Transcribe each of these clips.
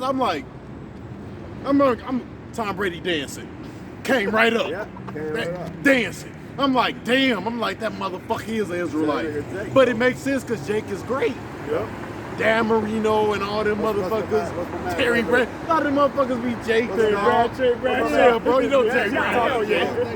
I'm Tom Brady dancing. Came right up. Yeah, came right up. Dancing. I'm like, damn. I'm like, that motherfucker is an Israelite. But it makes sense because Jake is great. Yep. Dan Marino and all them motherfuckers. Terry Brad. A lot of them motherfuckers be Jake. Terry Brad. Yeah, bro. You know Terry Brad. Hell yeah.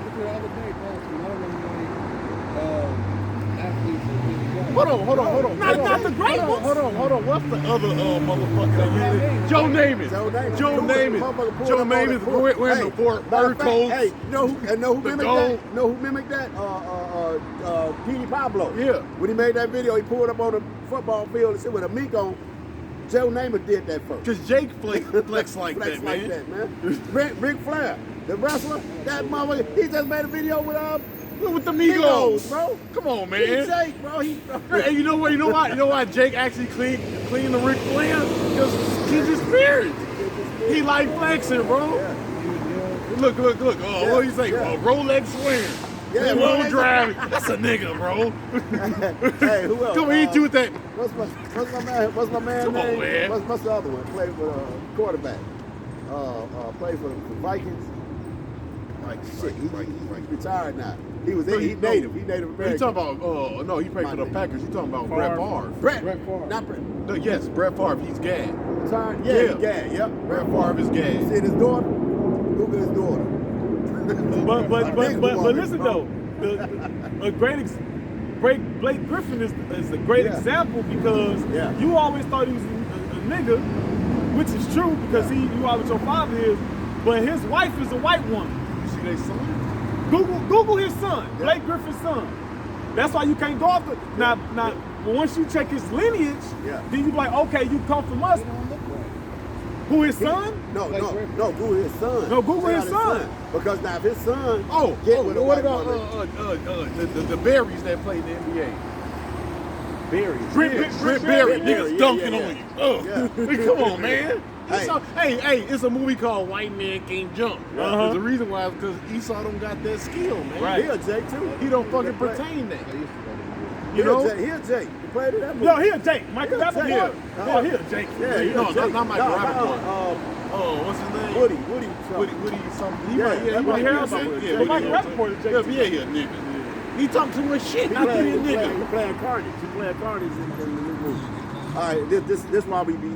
Hold on. Not the great ones. Hold on. What's the other motherfucker? Joe Namath. Joe Namath wearing the fur coats. Hey, know who mimicked that? Know who mimicked that? P.D. Pablo. Yeah. When he made that video, he pulled up on the football field and said with a meek on. Joe Namath did that first. Cause Jake flex like that, man. Ric Flair, the wrestler, that motherfucker, he just made a video with the Migos, bro. Come on, man. He's Jake, bro. Hey, you know why Jake actually cleaned the Ric Flair? Because he's his spirit. He like flexing, bro. Yeah. Look. Oh, what do you say? Yeah. Rolex swing. Yeah, road driving. That's a nigga, bro. Hey, who else? Come hit you with that. What's my man's Come name? on, man. What's the other one? Played with a quarterback. Played for the Vikings. Shit, he's retired now. He was He native American. You talking about? No, he played for the Packers. You talking about Brett Favre? Brett Favre. Not Brett. No, yes, Brett Favre. He's gay. Retired? Yeah, he's gay. Yep. Brett Favre is gay. You see his daughter? Google his daughter. but listen though, Blake Griffin is a great example because you always thought he was a nigga, which is true because you are what your father is, but his wife is a white woman. You see their son? Google his son, Blake Griffin's son. That's why you can't go off the now. Once you check his lineage, then you be like, okay, you come from us. Who his son? No, Google his son. No, Google his son. Because now if his son what about the Berries that played in the NBA? Berries. Brent Berry, niggas dunking on you. Come on, man. Hey, it's a movie called White Man Can't Jump. There's a reason why, because Esau don't got that skill, man. Right. He a Jake too. He don't fucking pertain that. You know? He a Jake. He played in that movie. No, he a Jake. Michael Rappaport? Yeah, he a Jake. Yeah, not Michael Rappaport. What's his name? Woody something. Woody Harrelson. But Michael Rappaport is Jake. Yeah, nigga. He talking too much shit. He playing Carnage. He playing Carnage in the new movie. All right, this why we be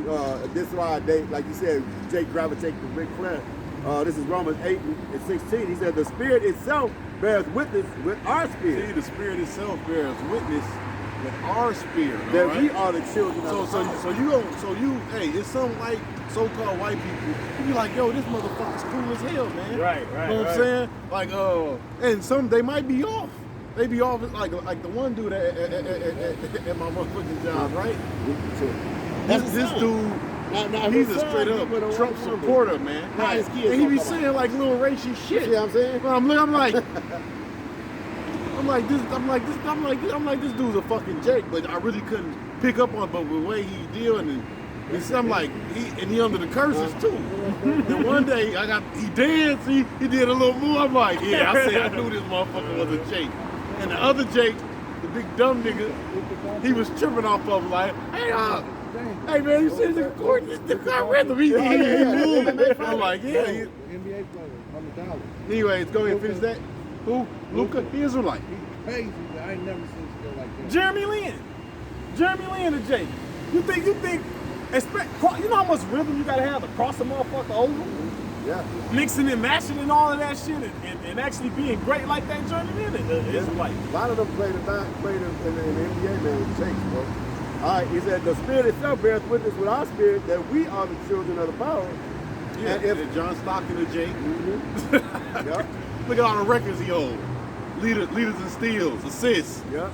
this why they, like you said, Jake gravitate to Ric Flair. This is Romans 8:16. He said the Spirit itself bears witness with our spirit. See, the Spirit itself bears witness with our spirit. That we are the children of God. Hey, it's some like so-called white people. You be like, yo, this motherfucker's cool as hell, man. Right. You know what I'm saying? Like, and some they might be off. They be off like the one dude at my motherfucking job, right? This dude, he's a straight up Trump supporter, man. And he be saying like little racy shit. You know what I'm saying? But I'm like this dude's a fucking Jake, but I really couldn't pick up on, but the way he dealing and I'm like he under the curses too. And one day he danced, he did a little move. I'm like, yeah, I knew this motherfucker was a Jake. And the other Jake, the big dumb nigga, he was tripping off of him like, hey man, you see the court? The guy rhythm. He moved. I'm like, yeah. NBA player, $100. Anyways, go ahead and finish that. Who? Luka? He Israelite. He's crazy, but I ain't never seen a skill like that. Jeremy Lin and Jake. You think, you know how much rhythm you gotta have to cross a motherfucker over? Yeah. Mixing and matching and all of that shit and actually being great like that Jeremy Lin is like. A lot of them played in the NBA, man, with Jake, bro. All right, he said, the Spirit itself bears witness with our spirit that we are the children of the power. Yeah, and if John Stockton or Jake. Yep. Look at all the records he holds. Leaders in steals, assists. Yep.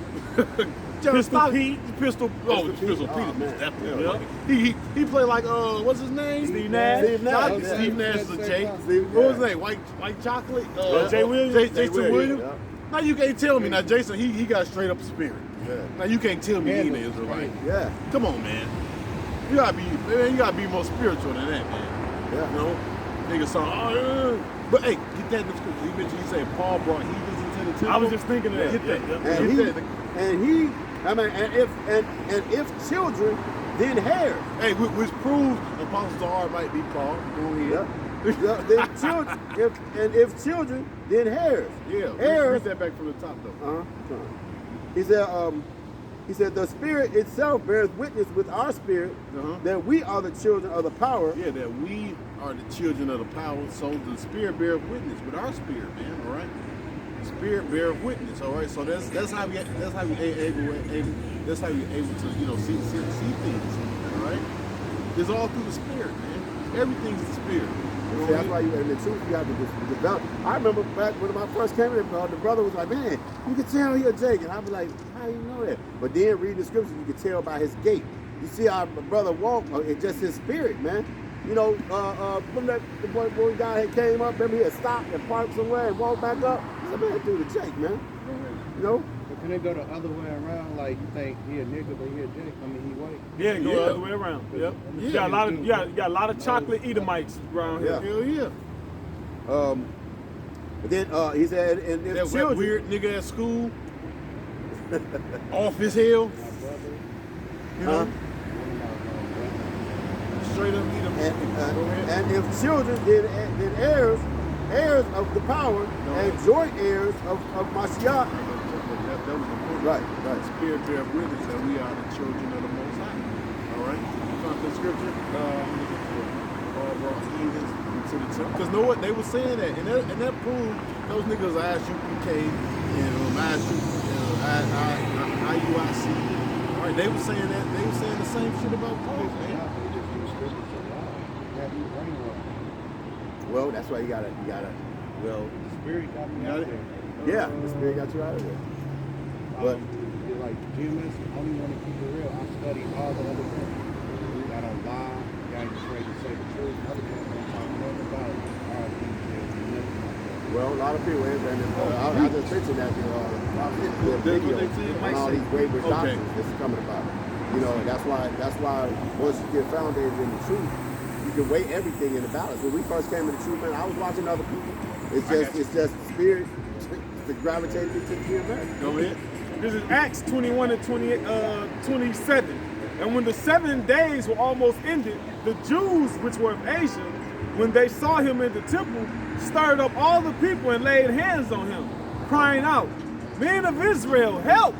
Pistol Pete. Pistol Pete was definitely. Yeah. He played like what's his name? Steve Nash. Steve Nash is a Jake. What was his name? White Chocolate. Jay Williams. Jason Williams. Yeah. Now you can't tell me. Now Jason, he got straight up spirit. Yeah. Now you can't tell me he ain't Israelite. Yeah. Come on, man. You gotta be more spiritual than that, man. Yeah. You know, niggas saw. But hey, get that in the scripture. He mentioned he said Paul brought heathens into the temple. I was just thinking of that. And if children then heirs. Hey, which proves apostles are might be Paul. Go ahead. Then children, if children, then heirs. Yeah. Heirs. Read that back from the top though. He said, the Spirit itself bears witness with our spirit that we are the children of the power. Yeah, that we are the children of the power. So the Spirit bears witness with our spirit, man. All right. The Spirit bears witness. All right. So that's how we able to see things. All right. It's all through the Spirit, man. Everything's the Spirit. See, that's why in the truth you have to develop. I remember back when I first came in, the brother was like, man, you can tell he a Jake. And I was like, how do you know that? But then reading the scriptures, you can tell by his gait. You see how my brother walked, it's just his spirit, man. You know, when the boy guy had came up, remember he had stopped and parked somewhere and walked back up. I said, man, that dude a Jake, man. You know? But can it go the other way around? Like you think he a nigga, but he a Jake? I mean, he white. Yeah, go the other way around. Yep. You got a lot of chocolate Edomites around here. Hell yeah. But then he said, and if that children, weird nigga at school, off his hell, you know, straight up eat him. And if children, then heirs of the power, and joint heirs of Mashiach. That was the point. Right. Spirit bear witness that we are the children of the Most High. All right. You found the scripture. All brought heathens into the temple. Because know what they were saying that, and that proved those niggas ISUPK and IUIC. All right. They were saying that. They were saying the same shit about Paul, man. Well, that's why you gotta. Well, The Spirit got me out there. yeah, the Spirit got you out of there. But like GMS, I only want to keep it real. I study all the other things. I don't lie. I ain't afraid to say the truth. Other people don't talk nothing about it. All these things, nothing like that. well, a lot of people, and I just mentioned that the video and all these wayward doctrines that's coming about. You know, that's why once you get founded in the truth, you can weigh everything in the balance. When we first came in the truth, man, I was watching other people. It's just the Spirit that gravitated me to the GMS. Go ahead. This is Acts 21 and 27. And when the 7 days were almost ended, the Jews which were of Asia, when they saw him in the temple, stirred up all the people and laid hands on him, crying out, Men of Israel, help!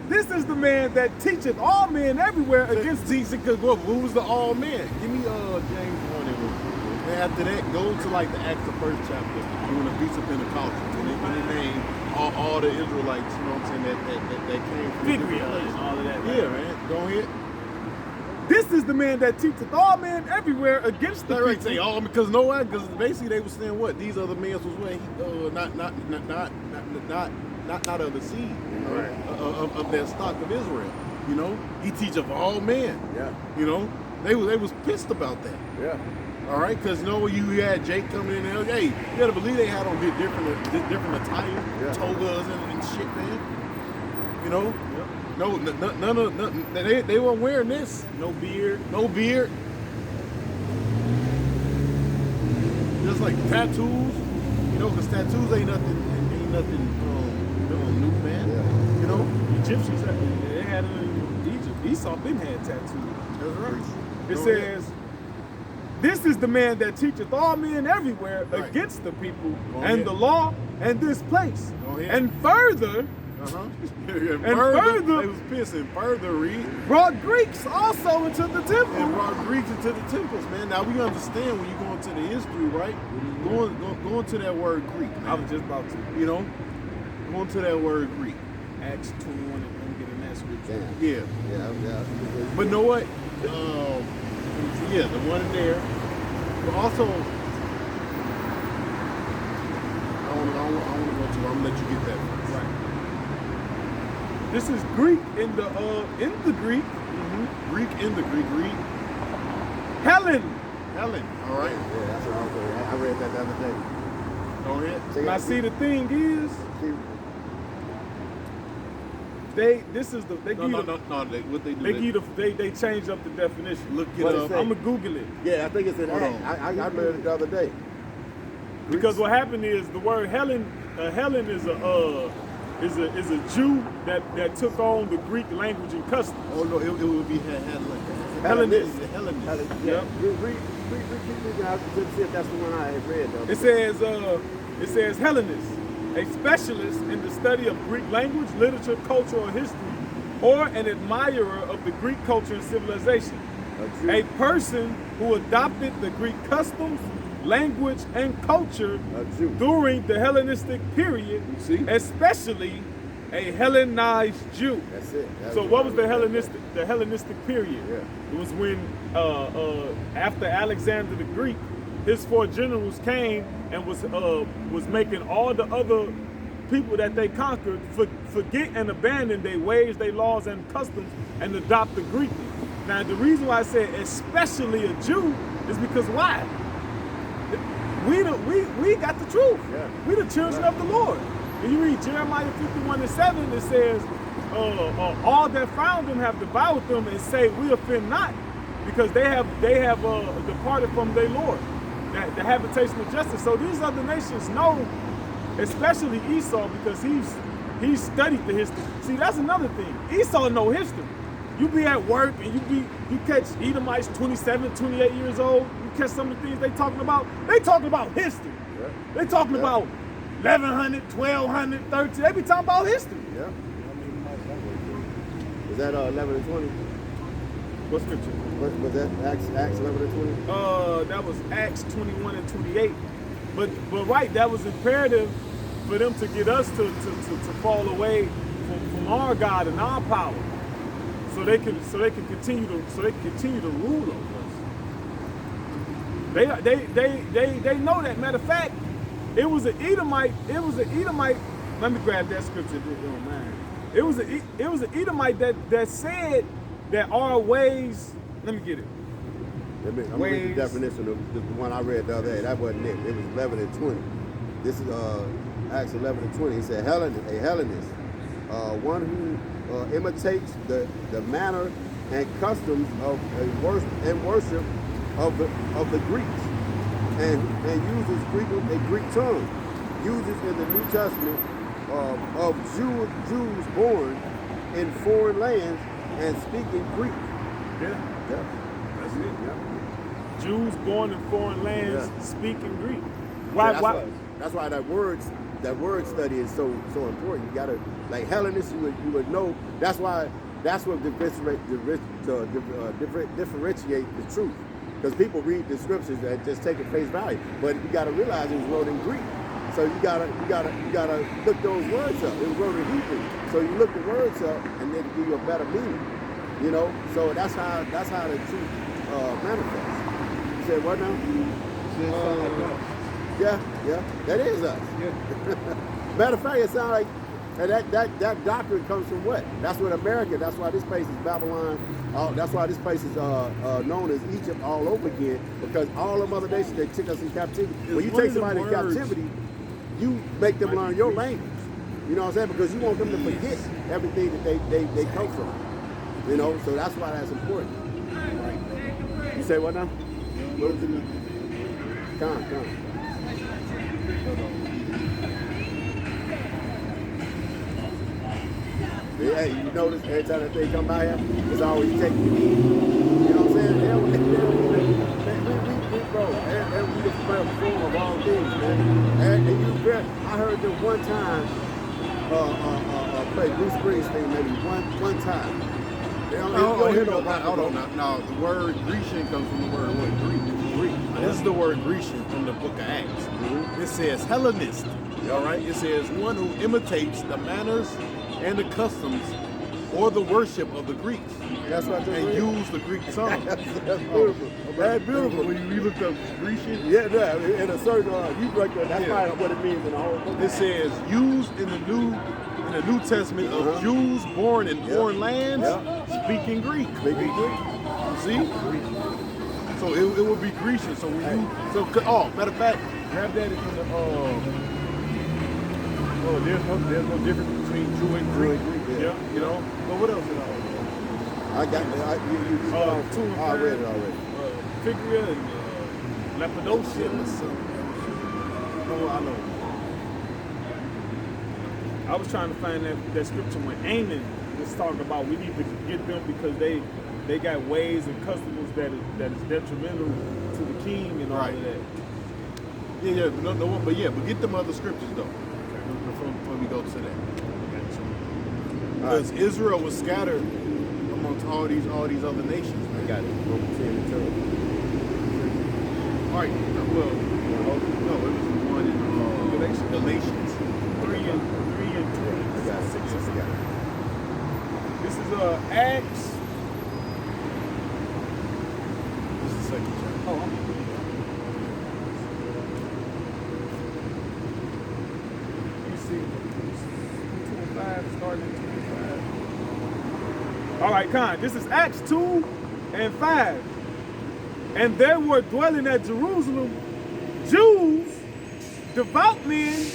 This is the man that teacheth all men everywhere against thee. Because who was the all men? Give me James 1 and after that, go to like the Acts the first chapter. When the Feast of Pentecost, when they name all the Israelites, you know what I'm saying, that came from and all of that. Right? Yeah, man. Go ahead. This is the man that teacheth all men everywhere against the people. Right, say all because no one, because basically they were saying what these other men was what not of the seed of that stock of Israel. You know, he teach of all men. Yeah. You know, they was pissed about that. Yeah. All right, because you know you had Jake coming in there. Hey, you gotta believe they had on different attire, togas and shit, man. You know, no, none of they weren't wearing this. No beard. Just like tattoos, you know, because tattoos ain't nothing new, man. Yeah. You know, Egyptians had it in Egypt. Esau been had tattoos. that's right. It says, this is the man that teacheth all men everywhere against the people and the law and this place. And further, and further, they was pissing. Further, brought Greeks also into the temple. and brought Greeks into the temples, man. Now we understand when you go into the history, right? Going to that word Greek, man. I was just about to. You know, going to that word Greek. Acts 21 and get in that scripture. Yeah. But know what? Yeah, the one in there. But also, I want to go to. I'm gonna let you get that first. Right. This is Greek in the Greek. Greek in the Greek. Helen. All right. Yeah, that's what I was saying. I read that the other day. Go ahead. Now see, the thing is, they change up the definition. Look it What up. it I'm gonna Google it. Yeah, I think it's in Acts. I read it the other day. Because what happened is the word Helen is a Jew that took on the Greek language and custom. Oh no, it would be had like that. Hellenist. Hellenist. Yeah. Yep. Read to see if that's the one I had read though. It says Hellenist, a specialist in the study of Greek language, literature, culture, or history, or an admirer of the Greek culture and civilization. A person who adopted the Greek customs, language, and culture during the Hellenistic period, especially a Hellenized Jew. That's it. So what was the Hellenistic period? Yeah. It was when after Alexander the Greek, his 4 generals came and was making all the other people that they conquered forget and abandon their ways, their laws and customs and adopt the Greek. Now the reason why I say especially a Jew is because why? We got the truth. Yeah. We the children of the Lord. When you read Jeremiah 51:7, it says, all that found them have devoured them and say, we offend not, because they have departed from their Lord, the habitation of justice. So these other nations know, especially Esau, because he's studied the history. See, that's another thing. Esau know history. You be at work and you catch Edomites 27, 28 years old. You catch some of the things they talking about. They talking about history. Yeah. They talking about 1100, 1200, 13. They be talking about history. Yeah. Is that 11 and 20? What scripture? Was that Acts 11 and 20? That was Acts 21 and 28. But right, that was imperative for them to get us to fall away from our God and our power, so they can continue to rule over us. They know that. Matter of fact, it was an Edomite. Let me grab that scripture. Oh man, it was an Edomite that said that our ways. Let me get it. I'm going to read the definition of the one I read the other day. That wasn't it. It was 11 and 20. This is Acts 11 and 20. He said, a Hellenist, one who imitates the manner and customs of worship of the Greeks, and uses a Greek tongue, uses in the New Testament of Jews born in foreign lands and speaking Greek. Yeah. That's it. Yeah. Jews born in foreign lands speaking Greek. That's why that word study is so important. You gotta, like Hellenists, you would know. That's what differentiate the truth. Because people read the scriptures and just take it face value, but you gotta realize it was wrote in Greek. So you gotta look those words up. It was wrote in Hebrew. So you look the words up, and then give you a better meaning. You know. So that's how the truth manifests. You said what now? Yeah, that is us. Yeah. Matter of fact, it sounds like, and that doctrine comes from what? That's what America. That's why this place is Babylon. That's why this place is known as Egypt all over again, because all the other nations, they took us in captivity. When you take somebody in captivity, you make them learn your language. You know what I'm saying? Because you want them to forget everything that they come from. You know, so that's why that's important. You say what now? Come. Yeah, you notice every time that they come by here, it's always taking you in. You know what I'm saying? We bro, and we the form of all things, man. And I heard them one time play Bruce Springsteen maybe one time. Hold on. Now, the word Grecian comes from the word what? Greek. This is the word Grecian from the book of Acts. Mm-hmm. It says Hellenist. All right. It says one who imitates the manners and the customs or the worship of the Greeks. That's what and use the Greek tongue. That's beautiful. That's beautiful. When you looked up Grecian? Yeah, in a certain you break that. That's probably what it means in the whole book. It says used in the New Testament of Jews born in foreign lands speaking Greek. Speaking Greek. See? So it will be Grecian. So when matter of fact, grab that from the there's no difference between Jew and Greek. Yeah, you know. But what else did I got it. I read it already. Phrygia and Cappadocia. Oh, I know. I was trying to find that scripture when Ammon was talking about we need to get them because they they got ways and customs that is detrimental to the king and all Right. of that. Yeah, but get them other scriptures though. Before we go to that. Because Israel was scattered amongst all these other nations. I got it. Romans 10 and 2. All right. Well, no, it was the one in Galatians 3 and 20. I got it. 6 or I something. got it. This is Acts. This is the second chapter. Oh, you see, 2:5 starting at 2:5. All right, Con. This is Acts 2 and 5. And there were dwelling at Jerusalem Jews, devout men,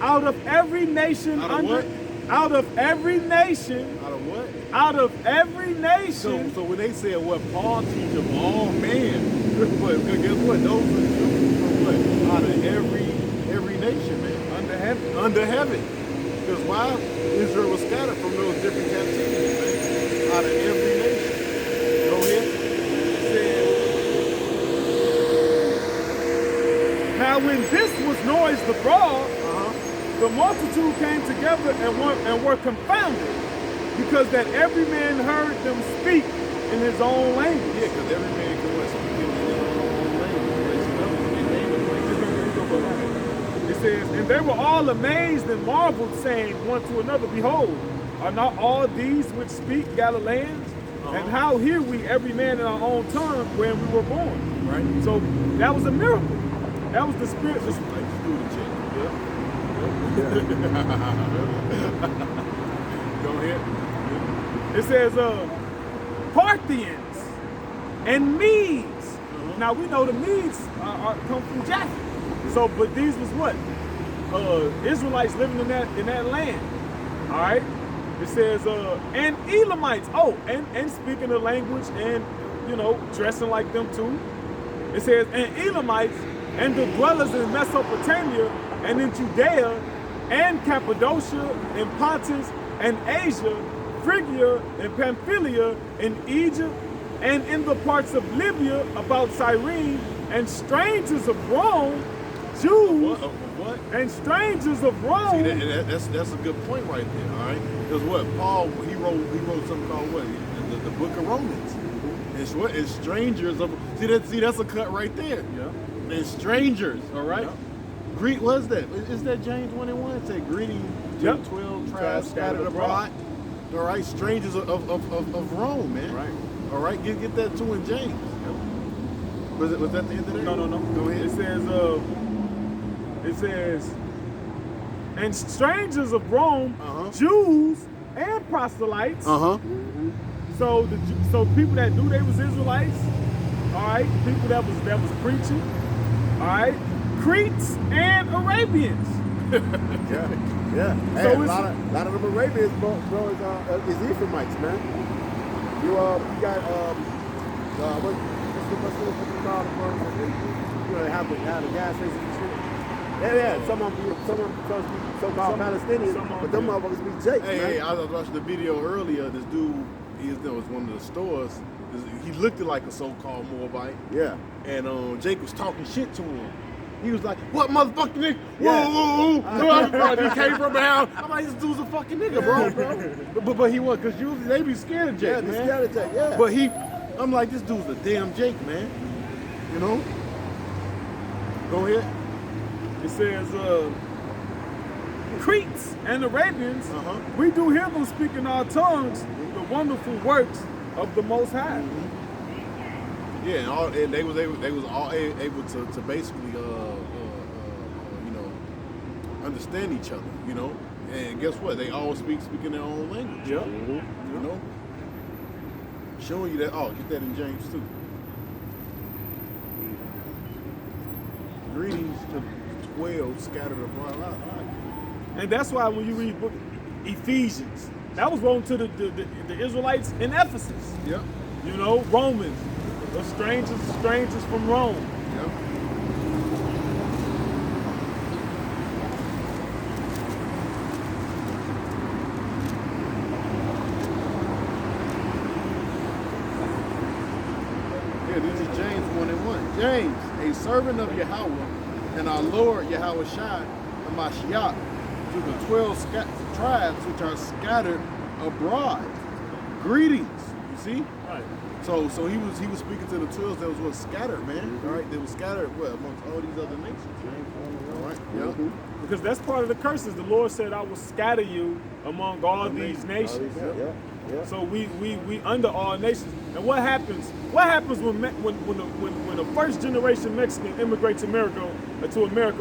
out of every nation. Out of what? Out of every nation. Out of what? Out of every nation. So when they said what Paul teach of all men, but guess what? Those are Jews from what? Out of every nation, man. Under heaven. Under heaven. Because why? Israel was scattered from those different captivities, man. Out of every nation. Go ahead. Now when this was noised abroad, the multitude came together and were confounded, because that every man heard them speak in his own language. Yeah, because every man can speak in their own language. It says, and they were all amazed and marveled, saying one to another, behold, are not all these which speak Galileans? And how hear we every man in our own tongue wherein we were born? Right. So that was a miracle. That was the spirit. Just like do the check. Go ahead. It says Parthians and Medes. Now we know the Medes come from Japheth. So, but these was what? Israelites living in that land. All right. It says and Elamites. Oh, and speaking the language and dressing like them too. It says and Elamites and the dwellers in Mesopotamia and in Judea and Cappadocia and Pontus and Asia, Phrygia and Pamphylia and Egypt and in the parts of Libya about Cyrene, and strangers of Rome, Jews What? and strangers of Rome. See, that's a good point right there. All right, because what Paul he wrote something called what the book of Romans. It's what it's strangers of see that's a cut right there. Yeah. And strangers, all right. Yeah. Greet, what's that? Is that James 1:1? It say greeting to Yep. 12 tribes scattered abroad. All right, strangers of Rome, man. Right. All right, get that too in James. Yep. Was that the end of that? No. Go ahead. It says, and strangers of Rome, Jews and proselytes. So people that knew they was Israelites, all right, people that was preaching, all right, Cretes and Arabians. Yeah. Hey, So a lot of them Arabians, bro, is Ephraimites, man. You got what's the called? They have the gas station and shit. Yeah. Some of them so-called Palestinians, but them motherfuckers be Jake, man. Hey, I was watching the video earlier. This dude, there was one of the stores. He looked like a so-called Moabite. Yeah. And Jake was talking shit to him. He was like, "What motherfucking nigga? Yeah. Whoa. He came from behind." I'm like, "This dude's a fucking nigga, bro." But he was, because usually they be scared of Jake, Yeah, man. be scared of Jake, yeah. But I'm like, this dude's a damn Jake, man. You know? Go ahead. It says, Cretes and Arabians, we do hear them speak in our tongues the wonderful works of the Most High. Yeah, and they was all able to basically understand each other, you know. And guess what? They all speaking their own language. Yeah. You know? Showing you that. Oh, get that in James too. Greetings to 12 scattered abroad. And that's why when you read book Ephesians, that was written to the Israelites in Ephesus. Yep. You know, Romans, the strangers from Rome. Yep. servant of Yahweh and our Lord Yahweh Shai Hamashiach to the 12 tribes which are scattered abroad. Greetings. You see? Right. So he was speaking to the 12 that was scattered, man. All right, they were scattered amongst all these other nations, man. All right, yeah. Because that's part of the curses. The Lord said, "I will scatter you among all these nations." Yeah. So we under all nations. And what happens? What happens when the first generation Mexican immigrate to America?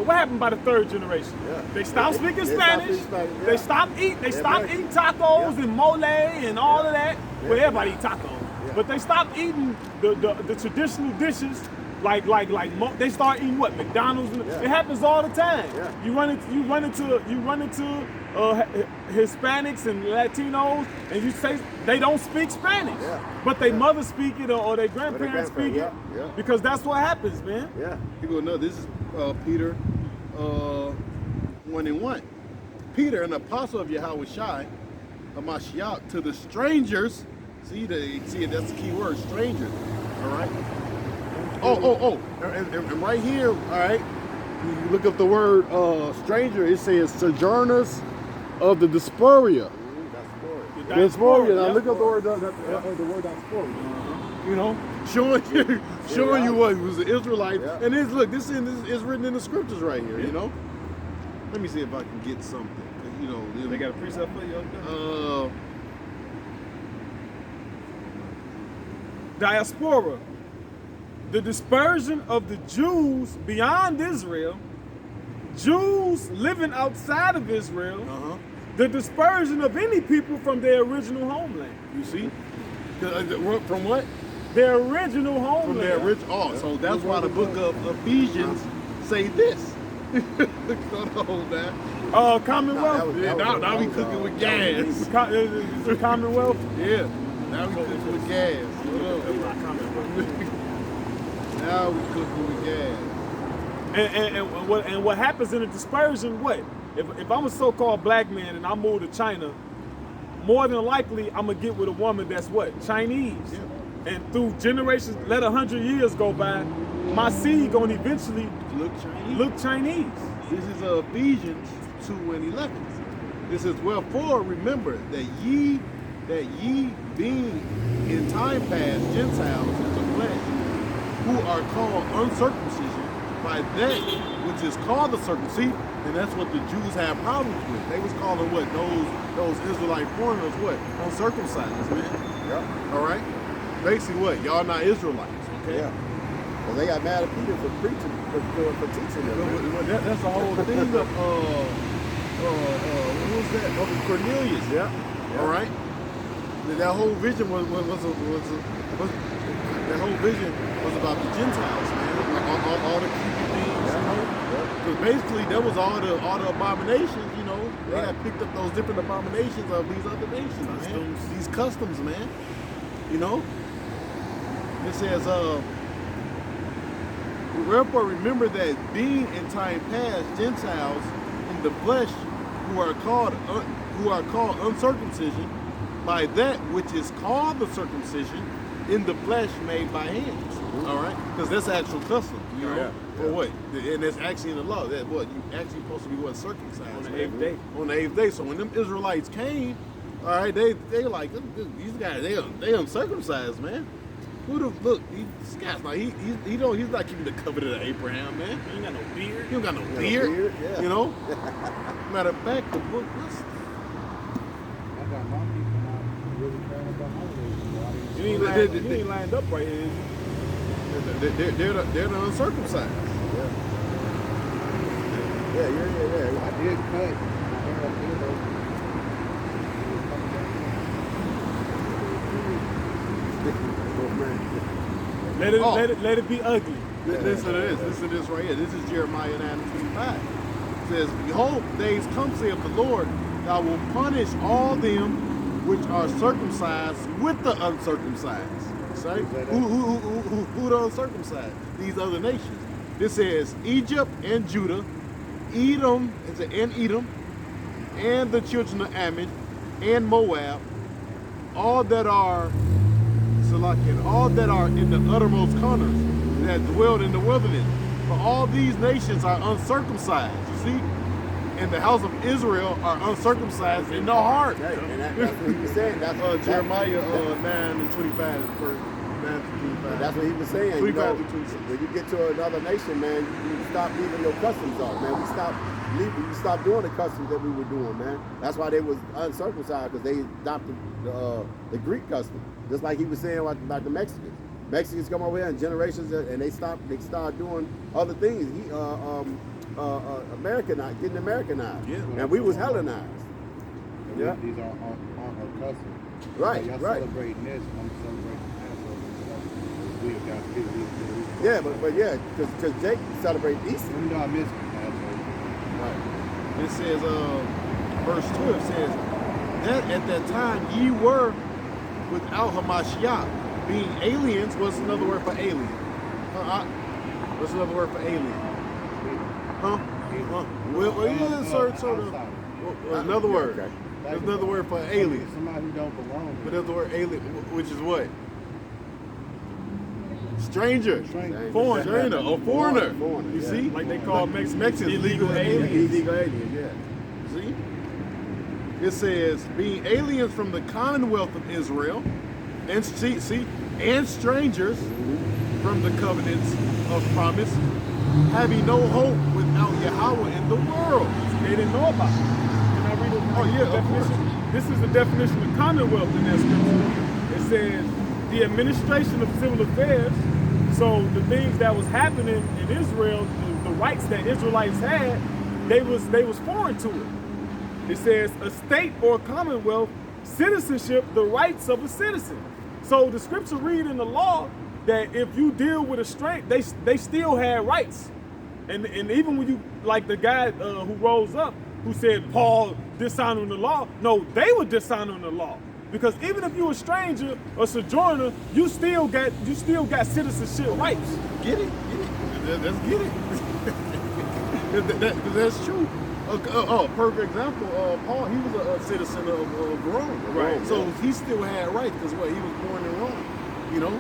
What happened by the third generation? Yeah. They stop speaking They Spanish. stop speaking Spanish, yeah. They stop eating. They stop American. eating tacos and mole and all of that. Yeah. Well, everybody eat tacos, Yeah. but they stop eating the traditional dishes. They start eating what? McDonald's. Yeah. It happens all the time. Yeah. You run into Hispanics and Latinos, and you say they don't speak Spanish, Yeah. but their mother speak it or their grandparents speak it, yeah. because that's what happens, man. Yeah. People know this is Peter 1:1. Peter, an apostle of Yahweh Shai Hamashiach, to the strangers. See, that's the key word, strangers. All right. And right here, all right, you look up the word stranger, it says sojourners of the diaspora. Diaspora. Now look up the word diaspora. You know, showing you what it was an Israelite. Yeah. And this is written in the scriptures right here, you know. Let me see if I can get something. You know, They got a precept for you. Diaspora, the dispersion of the Jews beyond Israel, Jews living outside of Israel, the dispersion of any people from their original homeland. you see? From what? Their original homeland. From their original. So that's why the book of Ephesians say this. Hold that. Commonwealth. Now we cooking with gas. Is it Commonwealth? Yeah. Now we cooking with gas. Now we cooking with gas. And what happens in the dispersion? What if I'm a so-called black man and I move to China? More than likely, I'm gonna get with a woman that's what? Chinese. Yeah. And through generations, let 100 years go by, my seed gonna eventually look Chinese. This is Ephesians 2:11. It says, "Wherefore remember that ye being in time past Gentiles in the flesh, who are called uncircumcision by that which is called the circumcision," and that's what the Jews have problems with. They was calling what those Israelite foreigners what? Uncircumcised, man. Yeah. All right. Basically, what? Y'all not Israelites, okay? Yeah. Well, they got mad at Peter for preaching, for teaching them. Well, that's the whole thing of what was that? Of Cornelius. Yeah. All right. That whole vision was that whole vision was about the Gentiles, man. All the creepy things, you know. Because basically, that was all the abominations, you know. They had picked up those different abominations of these other nations, man. These customs, man. You know. It says, "Wherefore remember that being in time past Gentiles in the flesh, who are called uncircumcision, by that which is called the circumcision in the flesh made by hands." All right, because that's actual custom, you know. Yeah. For what? And that's actually in the law. That what you actually supposed to be circumcised On the 8th day. On the 8th day. So when them Israelites came, all right, they like these guys. They uncircumcised, man. Look, this guy's like he's not keeping the covenant of Abraham, man. He ain't got no beard. He don't got no beard, yeah. you know. Matter of fact, the book. I got my people not really caring about holidays. You ain't lined up right here. They're the uncircumcised. Yeah. I did cut my hair up here though. Let it be ugly. Listen to this right here. This is Jeremiah 9:25. It says, "Behold, days come, saith the Lord, that I will punish all them which are circumcised with the uncircumcised." Say, who the uncircumcised? These other nations. This says Egypt and Judah, Edom and the children of Ammon and Moab, all that are in the uttermost corners, that dwelled in the wilderness, For all these nations are uncircumcised, you see? And the house of Israel are uncircumcised in the heart. Hey, and that's what he was saying. That's Jeremiah 9 and 25 is verse 9 to 25. That's what he was saying. You 25 know, to 26. when you get to another nation, man, you stop leaving your customs off, man. We stopped doing the customs that we were doing, man. That's why they was uncircumcised, because they adopted the Greek custom. Just like he was saying about the Mexicans. Mexicans come over here in generations and they start doing other things. Getting Americanized. Yeah. And we was Hellenized. Yeah. These aren't our customs. Right, Y'all right. celebrating this, I'm celebrating Passover. We have got to get Yeah, but yeah, because Jake celebrated Easter. You know I miss Passover. Right. It says, verse 12 says, that at that time ye were without Hamashiach, being aliens. What's another word for alien? What's another word for alien? Huh? Well, yeah, sort of. Another word. Okay. There's another word for alien. Somebody who don't belong. But there's the word alien, which is what? Stranger. Foreigner. Stranger or foreigner. Foreigner, You yeah. see? Like they call Mexicans illegal aliens. Illegal aliens, yeah. See? It says, being aliens from the commonwealth of Israel, and and strangers from the covenants of promise, having no hope without Yahweh in the world. They didn't know about it. Can I read it? Oh, yeah, of definition? This is the definition of commonwealth in that scripture. It says the administration of civil affairs. So the things that was happening in Israel, the rights that Israelites had, they was foreign to it. It says a state or commonwealth, citizenship, the rights of a citizen. So the scripture read in the law that if you deal with a stranger, they still had rights. And even when you, like the guy who rose up, who said Paul dishonoring the law, no, they were dishonoring the law. Because even if you're a stranger or sojourner, you still got citizenship rights. Get it? Let's get it. That's true. Perfect example, Paul, he was a citizen of Rome. Right. So he still had rights because he was born in Rome, you know?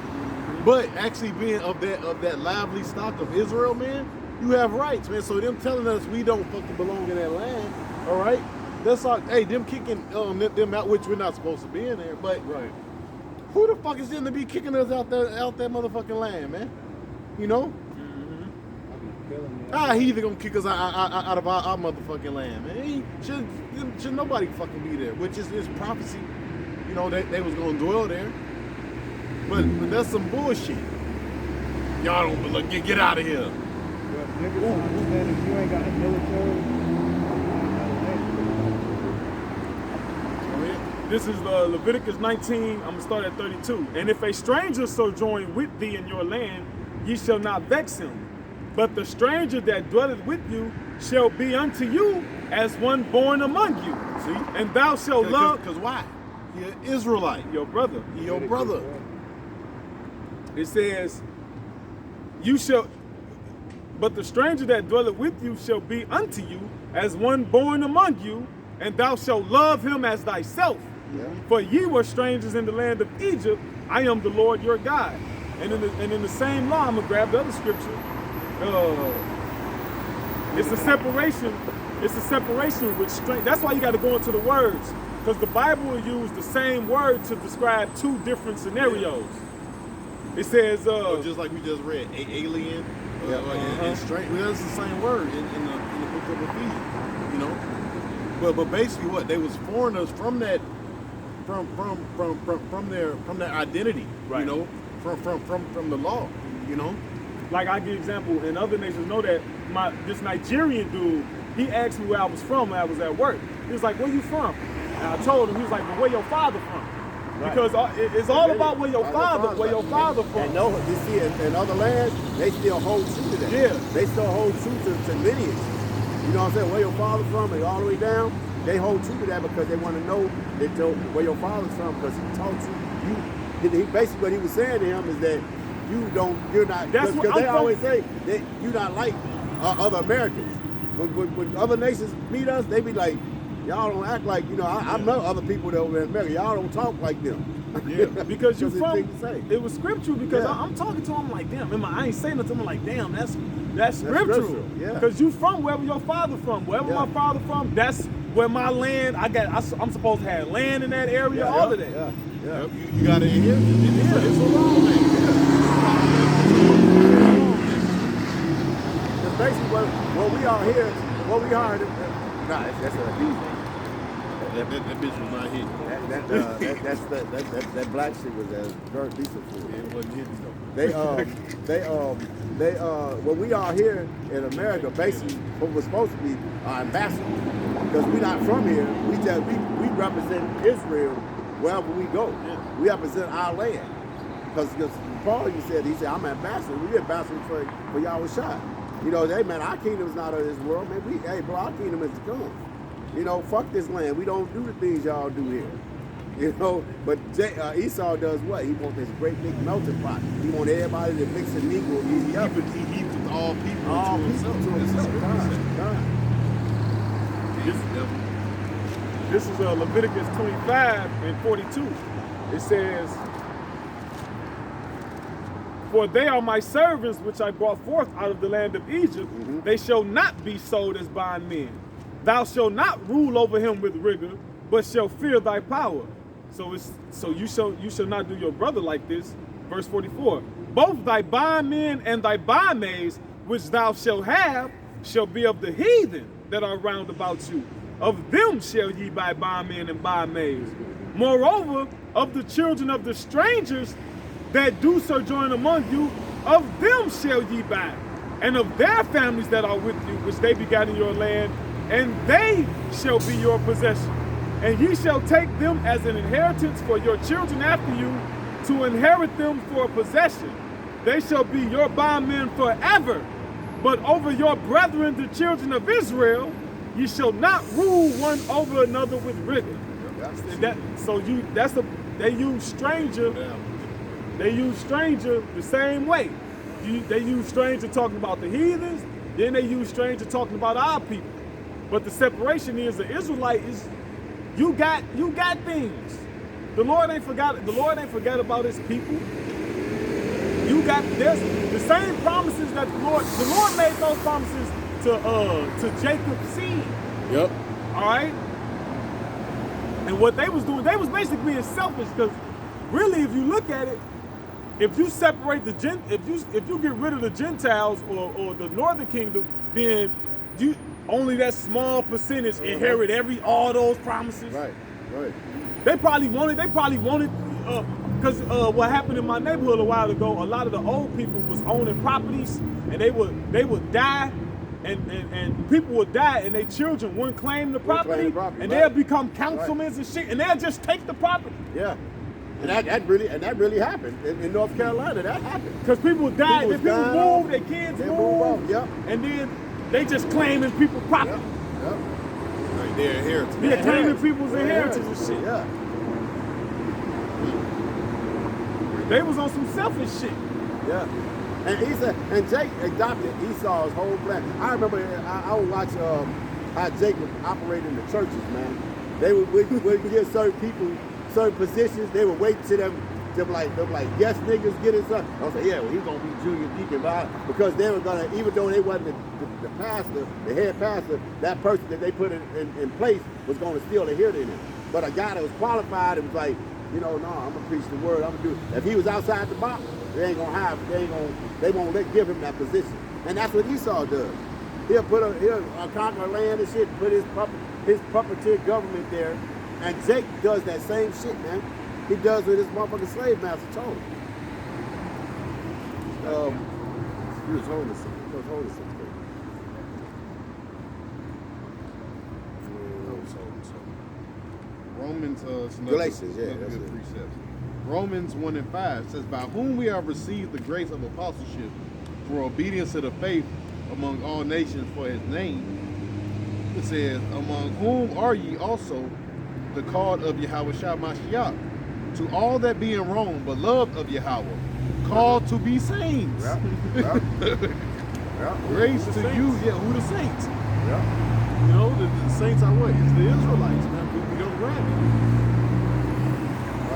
But actually being of that lively stock of Israel, man, you have rights, man. So them telling us we don't fucking belong in that land, all right? That's like, hey, them kicking them out, which we're not supposed to be in there, but Right. who the fuck is them to be kicking us out that motherfucking land, man? You know? He either gonna kick us out of our motherfucking land, man. Should nobody fucking be there, which is prophecy. You know, they was gonna dwell there. But that's some bullshit. Y'all don't look, get out of here. Well, niggas understand if you ain't got a military, This is Leviticus 19, I'm going to start at 32. And if a stranger sojourn with thee in your land, ye shall not vex him. But the stranger that dwelleth with you shall be unto you as one born among you. See? And thou shalt love... Because why? You're an Israelite. Your brother. Your brother. It says, you shall... But the stranger that dwelleth with you shall be unto you as one born among you, and thou shalt love him as thyself. Yeah. For ye were strangers in the land of Egypt. I am the Lord your God. And in the same law, I'm gonna grab the other scripture. It's a separation. It's a separation with strength. That's why you got to go into the words, because the Bible will use the same word to describe two different scenarios. It says, just like we just read, alien Yeah. and strange. Well, that's the same word in the book of Ephesians. You know. But basically, what they was foreigners from that. From their identity, Right. you know, from the law, you know. like I give example, and other nations know that this Nigerian dude, he asked me where I was from when I was at work. He was like, "Where you from?" And I told him. He was like, "Well, where your father from?" Right. Because it's all about where your father from. And no, you see, in other lands, they still hold true to that. Yeah. They still hold true to lineage. You know what I'm saying? Where your father from and all the way down, they hold true to that because they want to know where your father's from, because he taught you. He basically, what he was saying to him is that you're not, That's what because they I'm always say that you're not like other Americans. When other nations meet us, they be like, Y'all don't act like, I know other people that over in America. Y'all don't talk like them. Yeah, because you from, say. it was scriptural because I'm talking to him like, damn, I ain't saying nothing to him like, damn, that's scriptural. Yeah. Because you from wherever your father from, wherever my father from, that's where my land, I'm supposed to have land in that area, all of that. Yeah. You got to hear it's a long thing. Because basically what we are here, that's a easy. That bitch was not hitting. That black shit was very decent for It wasn't hitting though. When we are here in America, basically what we're supposed to be our ambassadors. Because we're not from here, we represent Israel wherever we go. Yeah. We represent our land. Because Paul, he said, I'm an ambassador. We ambassadors for Yahweh Shai. Hey man, our kingdom is not of this world, man. Our kingdom is to come. Fuck this land. We don't do the things y'all do here. But Esau does what? He wants this great big melting pot. He wants everybody to mix and mingle. He eats with all people to himself. This is Leviticus 25 and 42. It says, for they are my servants which I brought forth out of the land of Egypt. Mm-hmm. They shall not be sold as bondmen. Thou shalt not rule over him with rigor, but shall fear thy power. So you shall not do your brother like this. Verse 44. Both thy bondmen and thy bondmaids, which thou shalt have, shall be of the heathen that are round about you. Of them shall ye buy bondmen and bondmaids. Moreover, of the children of the strangers that do sojourn among you, of them shall ye buy, and of their families that are with you, which they begat in your land, and they shall be your possession. And ye shall take them as an inheritance for your children after you, to inherit them for a possession. They shall be your bondmen forever. But over your brethren, the children of Israel, ye shall not rule one over another with rigor. They use stranger. They use stranger the same way. They use stranger talking about the heathens, then they use stranger talking about our people. But the separation is the Israelite is you got things. The Lord ain't forgot about his people. You got this the same promises that the Lord made those promises to Jacob's seed. Yep. All right. And what they was doing, they was basically being selfish, because really, if you look at it, if you separate if you get rid of the Gentiles or the Northern Kingdom, then only that small percentage inherit all those promises. Right. They probably wanted, because what happened in my neighborhood a while ago, a lot of the old people was owning properties, and they would die, and people would die, and their children wouldn't claim the property, and they'll become councilmen and shit, and they'll just take the property. Yeah. And that really happened in North Carolina. That happened because people died. People moved. Their kids moved. Yep. And then they just claiming people's property. Yep. Like their inheritance. Yeah, claiming people's inheritance and shit. Yeah. They was on some selfish shit. Yeah. And Jake adopted Esau's whole plan. I remember I would watch how Jake would operate in the churches, man. They would give certain people certain positions. They would wait till them like yes niggas get it. I was like, yeah, well, he's gonna be junior deacon, because they were gonna, even though they wasn't the pastor, the head pastor, that person that they put in place was gonna still adhere to him. But a guy that was qualified and was like, no, I'm gonna preach the word. I'm gonna do it. If he was outside the box, they won't give him that position. And that's what Esau does. He'll conquer land and shit, put his puppeteer government there. And Jake does that same shit, man. He does what his motherfucking slave master told him. He was holding something. Romans, Galatians, that's good precepts. Romans 1:5 says, by whom we have received the grace of apostleship for obedience to the faith among all nations for his name. It says, among whom are ye also the called of Yahweh Shai Mashiach, to all that be in Rome, beloved of Yahweh, called to be saints. Yeah. Grace to you, who the saints. Yeah. You know, the saints are what? It's the Israelites, man. We don't grab it.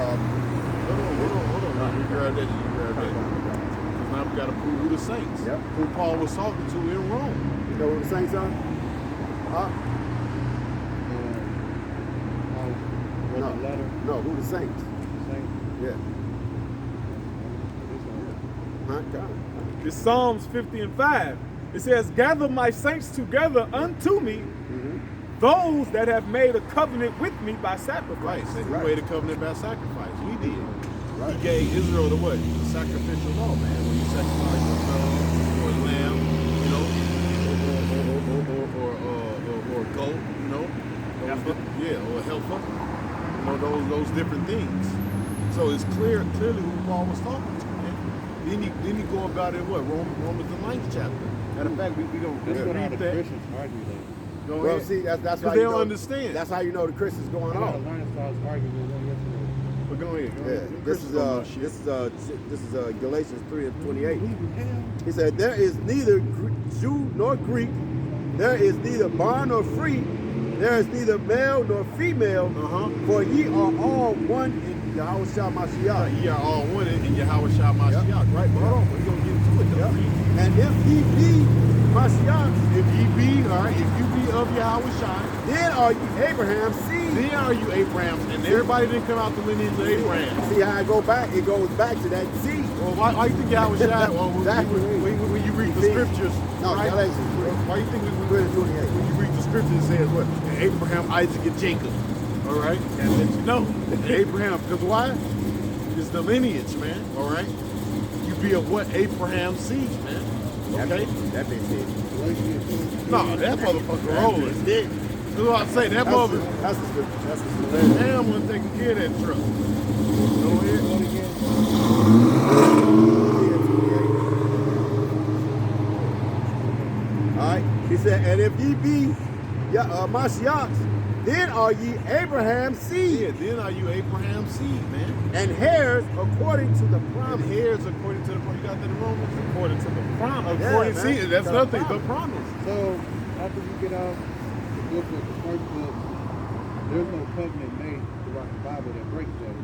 Hold on. You grab that. Because now we got to prove who the saints. Yep. Who Paul was talking to in Rome. You know who the saints are? Huh? The letter. No, who the saints? Saint. Yeah. Huh? God. It's Psalms 50 and 5. It says, gather my saints together unto me, those that have made a covenant with me by sacrifice. Right. He made a covenant by sacrifice. We did. Right. He gave Israel the what? The sacrificial law, man. When you sacrifice a dove or a lamb, you know, or a goat, you know. Or a heifer. You know, those different things. So it's clearly who Paul was talking to, man. Then he go about it what? Romans the 9th chapter. Matter of fact, we don't That's what all read the that. Christians argue that. Go Well, ahead. see, that's But how they you don't know, understand. That's how you know the Christian's going A lot on. of learning styles arguing with one yesterday. But go ahead. Yeah, this is Galatians 3 and 28. He said, "There is neither Jew nor Greek, there is neither bond nor free, there is neither male nor female, for ye are all one in Yahweh Shah Mashiach." Ye are all one in Yahweh Shah Mashiach, right? But hold on, we're gonna get into it though. And if ye be Mashiach, If ye be, all right, if you be of Yahweh Shah, then are ye Abraham's seed. then are you Abraham's, and everybody didn't come out the lineage of Abraham. See how it go back? It goes back to that seed. Well, why you think Yahweh Shah? Well, Exactly. when you read the scriptures, No, right? Galatians 3. Why you think when 28. you read the scriptures, it says what? Abraham, Isaac, and Jacob. All right, and let you know Abraham, because why? It's the lineage, man. All right, you be of what? Abraham's seed, man. Okay. That makes sense. No, that motherfucker rolling. That's what I say. That mother. That's the scripture. That's the scripture. Damn, one taking care of that truck. Go ahead. All right. He said, and if ye be Mashiachs, then are ye Abraham's seed, Yeah, then are you Abraham's seed, man? and heirs according to the And promise. heirs according to the promise. You got that in Romans? According to the promise. Yeah, According man. see, that's The nothing. The promise. promise. So after you get off the book of the first book, there's no covenant made throughout the Bible that breaks that.